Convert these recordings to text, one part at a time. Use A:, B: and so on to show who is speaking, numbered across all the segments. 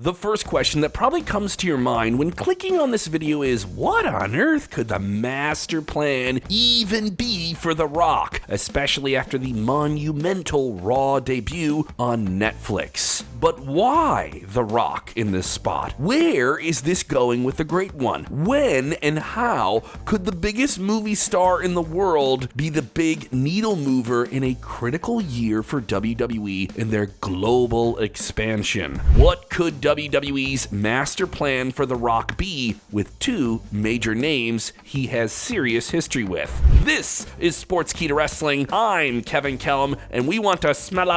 A: The first question that probably comes to your mind when clicking on this video is, what on earth could the master plan even be for The Rock, especially after the monumental Raw debut on Netflix? But why The Rock in this spot? Where is this going with the Great One? When and how could the biggest movie star in the world be the big needle mover in a critical year for WWE in their global expansion? What could WWE's master plan for The Rock be with two major names he has serious history with? This is Sportskeeda Wrestling. I'm Kevin Kellum, and we want to smell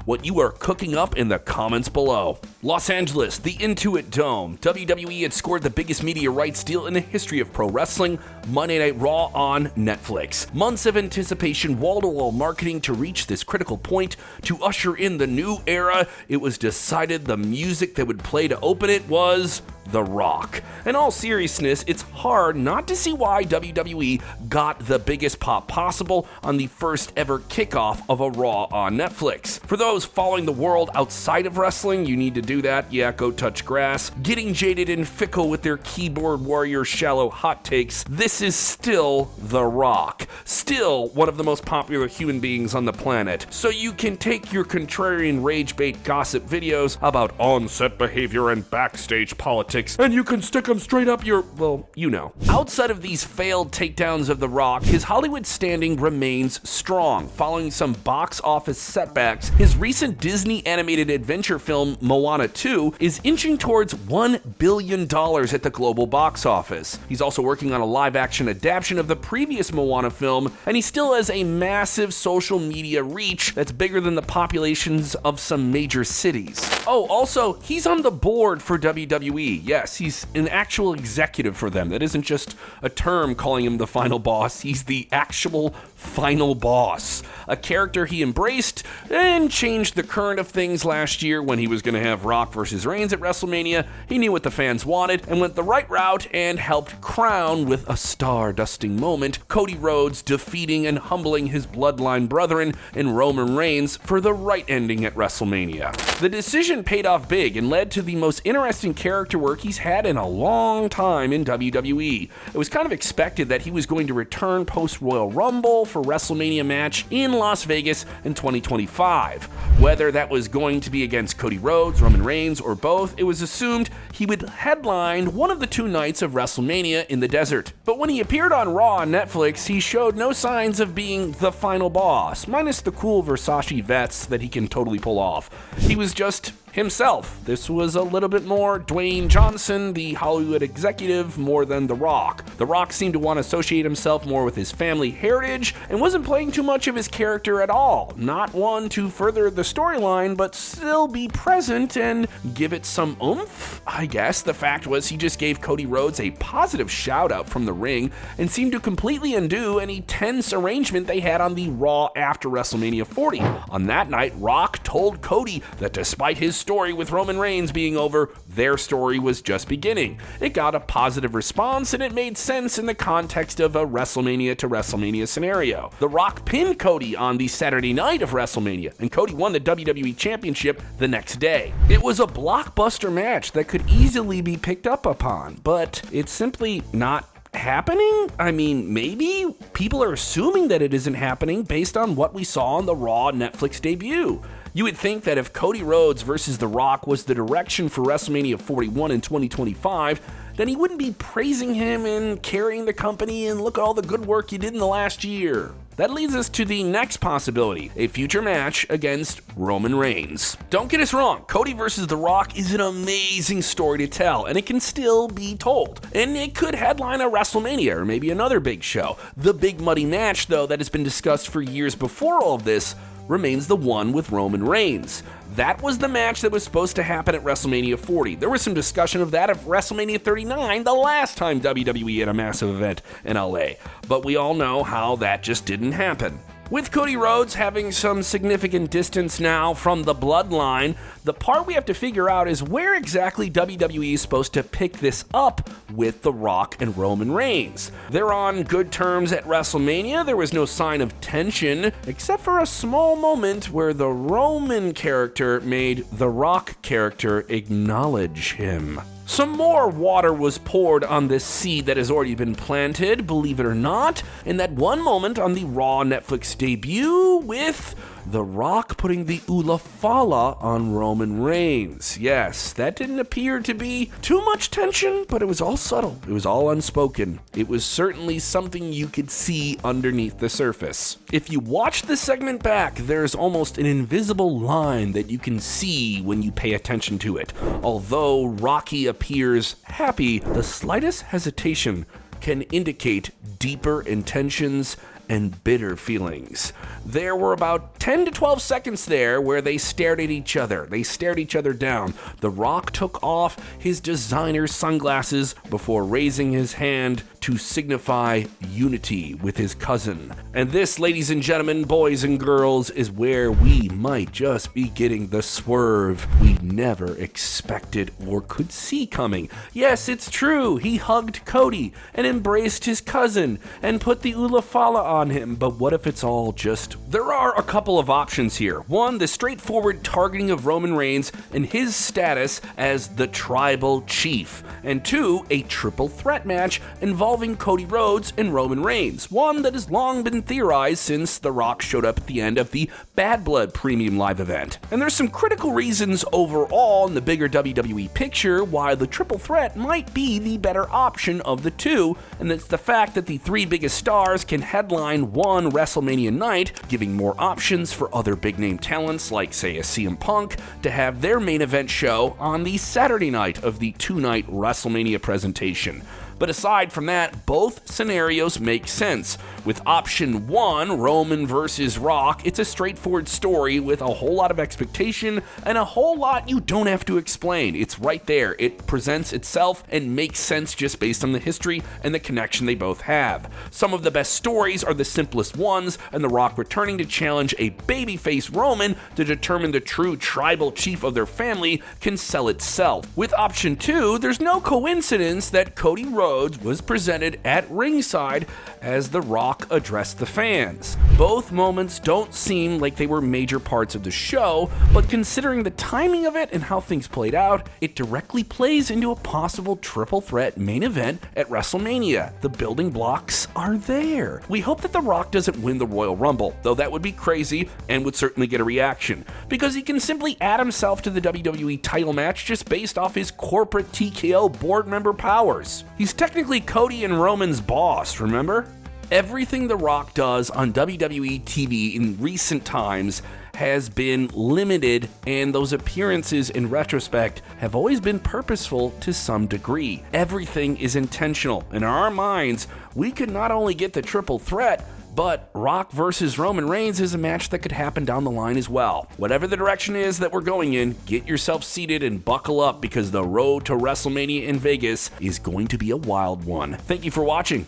A: what you are cooking up in the comments below. Los Angeles, the Intuit Dome. WWE had scored the biggest media rights deal in the history of pro wrestling, Monday Night Raw on Netflix. Months of anticipation, wall-to-wall marketing to reach this critical point to usher in the new era. It was decided the music that would play to open it was The Rock. In all seriousness, it's hard not to see why WWE got the biggest pop possible on the first ever kickoff of a Raw on Netflix. For those following the world outside of wrestling, you need to do that. Yeah, go touch grass. Getting jaded and fickle with their keyboard warrior shallow hot takes, this is still The Rock. Still one of the most popular human beings on the planet. So you can take your contrarian rage bait gossip videos about on-set behavior and backstage politics, and you can stick them straight up your, well, you know. Outside of these failed takedowns of The Rock, his Hollywood standing remains strong. Following some box office setbacks, his recent Disney animated adventure film Moana 2 is inching towards $1 billion at the global box office. He's also working on a live-action adaptation of the previous Moana film, and he still has a massive social media reach that's bigger than the populations of some major cities. Oh, also, he's on the board for WWE. Yes, he's an actual executive for them. That isn't just a term calling him the final boss. He's the actual final boss. A character he embraced and changed the current of things last year when he was going to have Rock versus Reigns at WrestleMania. He knew what the fans wanted and went the right route and helped crown with a star-dusting moment Cody Rhodes defeating and humbling his bloodline brethren in Roman Reigns for the right ending at WrestleMania. The decision paid off big and led to the most interesting character work he's had in a long time in WWE. It was kind of expected that he was going to return post-Royal Rumble for WrestleMania match in Las Vegas in 2025. Whether that was going to be against Cody Rhodes, Roman Reigns, or both, it was assumed he would headline one of the two nights of WrestleMania in the desert. But when he appeared on Raw on Netflix, he showed no signs of being the final boss, minus the cool Versace vets that he can totally pull off. He was just himself. This was a little bit more Dwayne Johnson, the Hollywood executive, more than The Rock. The Rock seemed to want to associate himself more with his family heritage and wasn't playing too much of his character at all. Not one to further the storyline, but still be present and give it some oomph, I guess. The fact was he just gave Cody Rhodes a positive shout out from the ring and seemed to completely undo any tense arrangement they had on the Raw after WrestleMania 40. On that night, Rock told Cody that despite his story with Roman Reigns being over, their story was just beginning. It got a positive response and it made sense in the context of a WrestleMania to WrestleMania scenario. The Rock pinned Cody on the Saturday night of WrestleMania, and Cody won the WWE Championship the next day. It was a blockbuster match that could easily be picked up upon, but it's simply not happening? I mean, maybe? People are assuming that it isn't happening based on what we saw on the Raw Netflix debut. You would think that if Cody Rhodes versus The Rock was the direction for WrestleMania 41 in 2025, then he wouldn't be praising him and carrying the company and look at all the good work you did in the last year. That leads us to the next possibility, a future match against Roman Reigns. Don't get us wrong, Cody versus The Rock is an amazing story to tell, and it can still be told. And it could headline a WrestleMania or maybe another big show. The big muddy match, though, that has been discussed for years before all of this, remains the one with Roman Reigns. That was the match that was supposed to happen at WrestleMania 40. There was some discussion of that at WrestleMania 39, the last time WWE had a massive event in LA. But we all know how that just didn't happen. With Cody Rhodes having some significant distance now from the bloodline, The part we have to figure out is where exactly WWE is supposed to pick this up with The Rock and Roman Reigns. They're on good terms at WrestleMania. There was no sign of tension, except for a small moment where the Roman character made the Rock character acknowledge him. Some more water was poured on this seed that has already been planted, believe it or not, in that one moment on the Raw Netflix debut with The Rock putting the Ula Fala on Roman Reigns. Yes, that didn't appear to be too much tension, but it was all subtle. It was all unspoken. It was certainly something you could see underneath the surface. If you watch the segment back, there's almost an invisible line that you can see when you pay attention to it. Although Rocky appears happy, the slightest hesitation can indicate deeper intentions and bitter feelings. There were about 10 to 12 seconds there where they stared at each other. They stared each other down. The Rock took off his designer sunglasses before raising his hand to signify unity with his cousin. And this, ladies and gentlemen, boys and girls, is where we might just be getting the swerve we never expected or could see coming. Yes, it's true. He hugged Cody and embraced his cousin and put the Ula Fala on him, but what if it's all just... There are a couple of options here. One, the straightforward targeting of Roman Reigns and his status as the tribal chief. And two, a triple threat match involving Cody Rhodes and Roman Reigns. One that has long been theorized since The Rock showed up at the end of the Bad Blood Premium Live event. And there's some critical reasons overall in the bigger WWE picture why the triple threat might be the better option of the two, and it's the fact that the three biggest stars can headline one WrestleMania night, giving more options for other big name talents like, say, a CM Punk to have their main event show on the Saturday night of the two-night WrestleMania presentation. But aside from that, both scenarios make sense. With option one, Roman versus Rock, it's a straightforward story with a whole lot of expectation and a whole lot you don't have to explain. It's right there. It presents itself and makes sense just based on the history and the connection they both have. Some of the best stories are the simplest ones, and The Rock returning to challenge a babyface Roman to determine the true tribal chief of their family can sell itself. With option two, there's no coincidence that Cody Rhodes was presented at ringside as The Rock addressed the fans. Both moments don't seem like they were major parts of the show, but considering the timing of it and how things played out, it directly plays into a possible triple threat main event at WrestleMania. The building blocks are there. We hope that The Rock doesn't win the Royal Rumble, though that would be crazy and would certainly get a reaction, because he can simply add himself to the WWE title match just based off his corporate TKO board member powers. He's technically Cody and Roman's boss, remember? Everything The Rock does on WWE TV in recent times has been limited, and those appearances in retrospect have always been purposeful to some degree. Everything is intentional. In our minds, we could not only get the triple threat, but Rock versus Roman Reigns is a match that could happen down the line as well. Whatever the direction is that we're going in, get yourself seated and buckle up, because the road to WrestleMania in Vegas is going to be a wild one. Thank you for watching.